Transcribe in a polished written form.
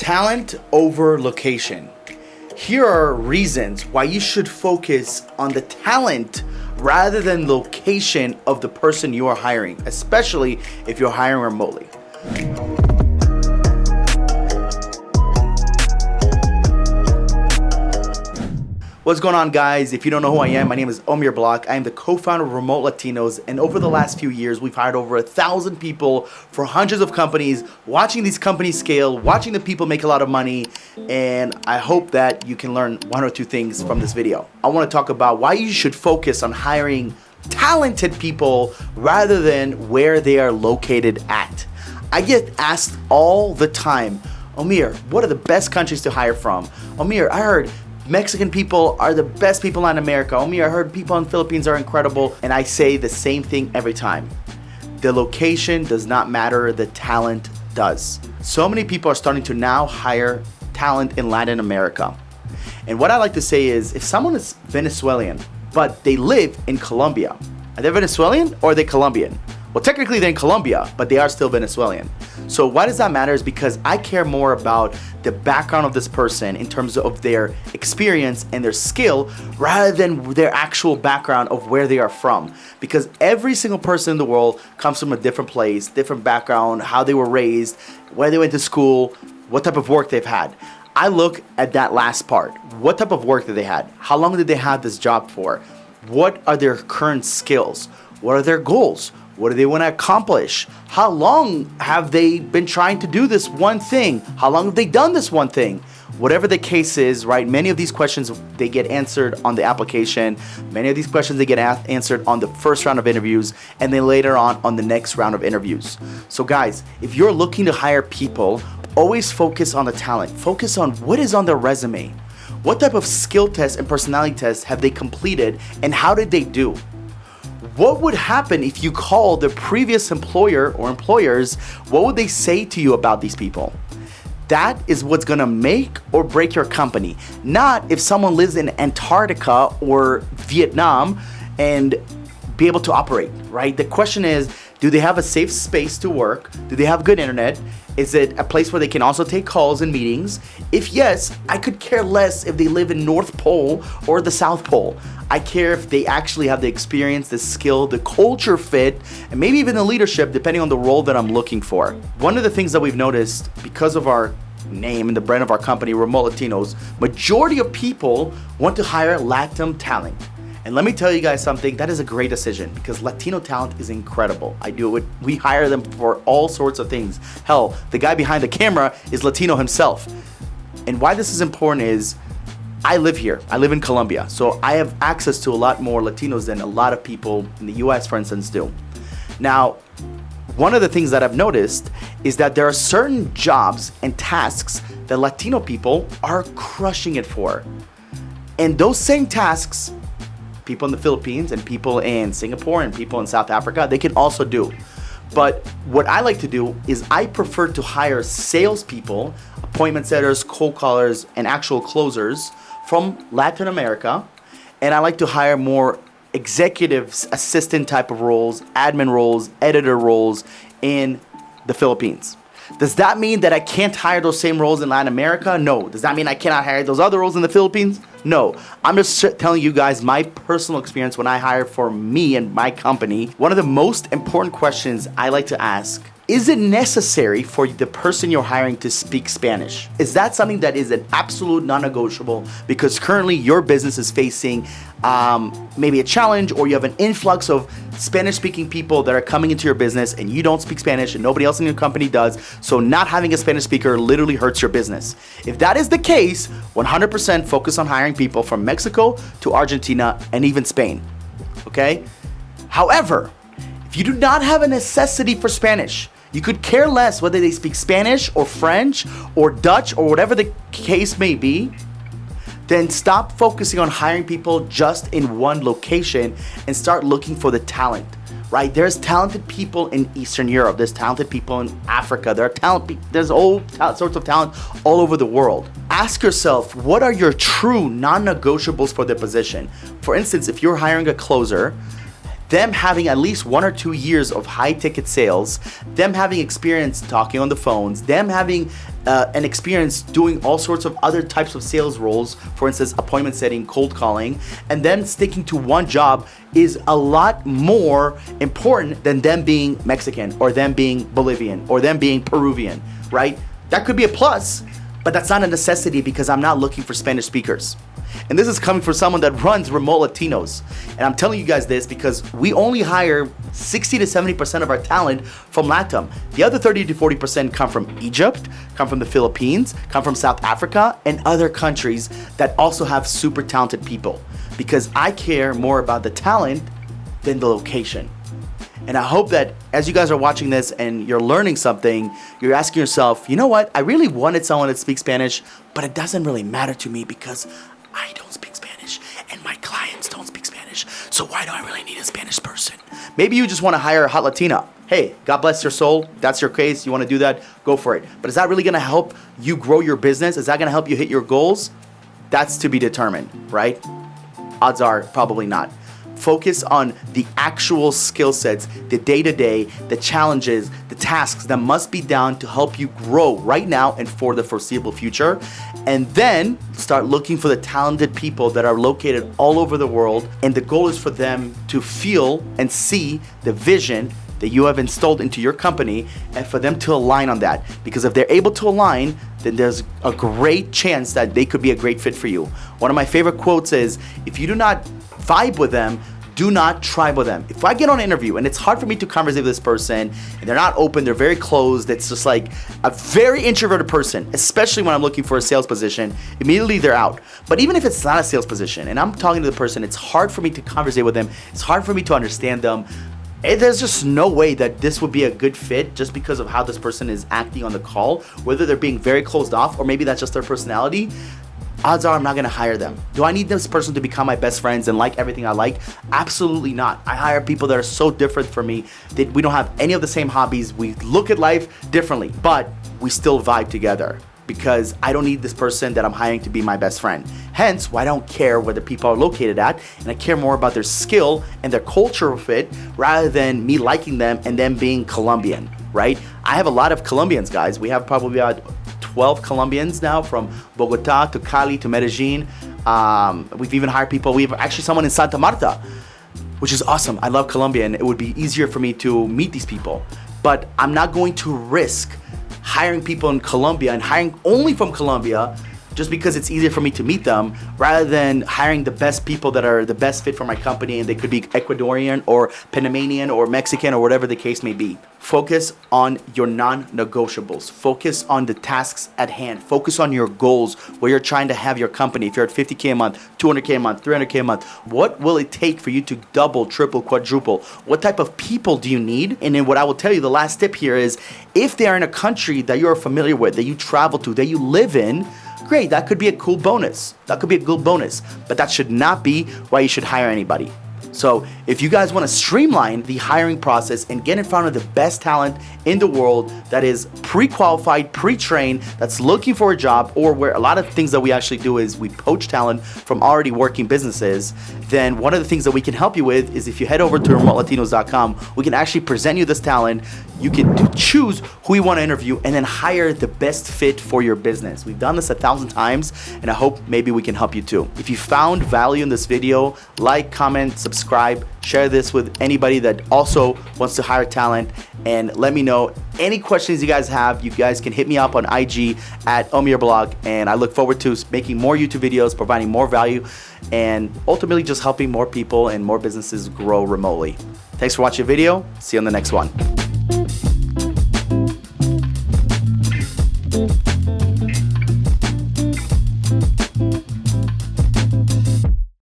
Talent over location. Here are reasons why you should focus on the talent rather than location of the person you are hiring, especially if you're hiring remotely. What's going on, guys? If you don't know who I am, my name is Omir Block. I am the co-founder of Remote Latinos, and over the last few years, we've hired over 1,000 people for hundreds of companies, watching these companies scale, watching the people make a lot of money, and I hope that you can learn one or two things from this video. I want to talk about why you should focus on hiring talented people rather than where they are located at. I get asked all the time, Omir, what are the best countries to hire from? Omir, I heard Mexican people are the best people in America. Omir, I heard people in the Philippines are incredible. And I say the same thing every time. The location does not matter, the talent does. So many people are starting to now hire talent in Latin America. And what I like to say is, if someone is Venezuelan, but they live in Colombia, are they Venezuelan or are they Colombian? Well, technically they're in Colombia, but they are still Venezuelan. So why does that matter is because I care more about the background of this person in terms of their experience and their skill rather than their actual background of where they are from. Because every single person in the world comes from a different place, different background, how they were raised, where they went to school, what type of work they've had. I look at that last part. What type of work did they had? How long did they have this job for? What are their current skills? What are their goals? What do they want to accomplish? How long have they been trying to do this one thing? How long have they done this one thing? Whatever the case is, right? Many of these questions, they get answered on the application. Many of these questions, they get answered on the first round of interviews, and then later on the next round of interviews. So guys, if you're looking to hire people, always focus on the talent. Focus on what is on their resume. What type of skill tests and personality tests have they completed, and how did they do? What would happen if you called the previous employer or employers? What would they say to you about these people? That is what's gonna make or break your company. Not if someone lives in Antarctica or Vietnam and be able to operate, right? The question is, do they have a safe space to work? Do they have good internet? Is it a place where they can also take calls and meetings? If yes, I could care less if they live in North Pole or the South Pole. I care if they actually have the experience, the skill, the culture fit, and maybe even the leadership, depending on the role that I'm looking for. One of the things that we've noticed because of our name and the brand of our company, Remote Latinos, majority of people want to hire Latin talent. And let me tell you guys something, that is a great decision because Latino talent is incredible. We hire them for all sorts of things. Hell, the guy behind the camera is Latino himself. And why this is important is, I live here, I live in Colombia, so I have access to a lot more Latinos than a lot of people in the US, for instance, do. Now, one of the things that I've noticed is that there are certain jobs and tasks that Latino people are crushing it for. And those same tasks, people in the Philippines and people in Singapore and people in South Africa, they can also do. But what I like to do is I prefer to hire salespeople, appointment setters, cold callers, and actual closers from Latin America. And I like to hire more executive assistant type of roles, admin roles, editor roles in the Philippines. Does that mean that I can't hire those same roles in Latin America? No. Does that mean I cannot hire those other roles in the Philippines? No. I'm just telling you guys my personal experience when I hire for me and my company. One of the most important questions I like to ask, is it necessary for the person you're hiring to speak Spanish? Is that something that is an absolute non-negotiable because currently your business is facing maybe a challenge, or you have an influx of Spanish-speaking people that are coming into your business and you don't speak Spanish and nobody else in your company does, so not having a Spanish speaker literally hurts your business. If that is the case, 100% focus on hiring people from Mexico to Argentina and even Spain, okay? However, if you do not have a necessity for Spanish, you could care less whether they speak Spanish or French or Dutch or whatever the case may be, then stop focusing on hiring people just in one location and start looking for the talent, right? There's talented people in Eastern Europe. There's talented people in Africa. There's all sorts of talent all over the world. Ask yourself, what are your true non-negotiables for the position? For instance, if you're hiring a closer, them having at least 1 or 2 years of high ticket sales, them having experience talking on the phones, them having an experience doing all sorts of other types of sales roles, for instance, appointment setting, cold calling, and then sticking to one job is a lot more important than them being Mexican or them being Bolivian or them being Peruvian, right? That could be a plus, but that's not a necessity because I'm not looking for Spanish speakers. And this is coming from someone that runs Remote Latinos. And I'm telling you guys this because we only hire 60 to 70% of our talent from LATAM. The other 30 to 40% come from Egypt, come from the Philippines, come from South Africa, and other countries that also have super talented people. Because I care more about the talent than the location. And I hope that as you guys are watching this and you're learning something, you're asking yourself, you know what? I really wanted someone that speaks Spanish, but it doesn't really matter to me because I don't speak Spanish and my clients don't speak Spanish. So why do I really need a Spanish person? Maybe you just want to hire a hot Latina. Hey, God bless your soul. That's your case. You want to do that? Go for it. But is that really going to help you grow your business? Is that going to help you hit your goals? That's to be determined, right? Odds are probably not. Focus on the actual skill sets, the day-to-day, the challenges, the tasks that must be done to help you grow right now and for the foreseeable future. And then start looking for the talented people that are located all over the world. And the goal is for them to feel and see the vision that you have installed into your company and for them to align on that. Because if they're able to align, then there's a great chance that they could be a great fit for you. One of my favorite quotes is, if you do not vibe with them, do not tribe with them. If I get on an interview and it's hard for me to converse with this person and they're not open, they're very closed, it's just like a very introverted person, especially when I'm looking for a sales position, immediately they're out. But even if it's not a sales position and I'm talking to the person, it's hard for me to converse with them, it's hard for me to understand them. There's just no way that this would be a good fit just because of how this person is acting on the call, whether they're being very closed off or maybe that's just their personality. Odds are I'm not gonna hire them. Do I need this person to become my best friends and like everything I like? Absolutely not. I hire people that are so different from me that we don't have any of the same hobbies. We look at life differently, but we still vibe together because I don't need this person that I'm hiring to be my best friend. Hence, why I don't care where the people are located at, and I care more about their skill and their cultural fit rather than me liking them and them being Colombian, right? I have a lot of Colombians, guys. We have probably about 12 Colombians now, from Bogota to Cali to Medellin. We've even hired people. We have actually someone in Santa Marta, which is awesome. I love Colombia, and it would be easier for me to meet these people. But I'm not going to risk hiring people in Colombia and hiring only from Colombia just because it's easier for me to meet them, rather than hiring the best people that are the best fit for my company, and they could be Ecuadorian or Panamanian or Mexican or whatever the case may be. Focus on your non-negotiables. Focus on the tasks at hand. Focus on your goals, where you're trying to have your company. If you're at 50K a month, 200K a month, 300K a month, what will it take for you to double, triple, quadruple? What type of people do you need? And then what I will tell you, the last tip here is, if they are in a country that you're familiar with, that you travel to, that you live in, great, that could be a cool bonus. That could be a good bonus, but that should not be why you should hire anybody. So if you guys want to streamline the hiring process and get in front of the best talent in the world that is pre-qualified, pre-trained, that's looking for a job, or where a lot of things that we actually do is we poach talent from already working businesses, then one of the things that we can help you with is, if you head over to remotelatinos.com, we can actually present you this talent. You can choose who you want to interview and then hire the best fit for your business. We've done this 1,000 times, and I hope maybe we can help you too. If you found value in this video, like, comment, subscribe, share this with anybody that also wants to hire talent, and let me know any questions you guys have. You guys can hit me up on IG at @OmierBlog, and I look forward to making more YouTube videos, providing more value, and ultimately just helping more people and more businesses grow remotely. Thanks for watching the video. See you on the next one.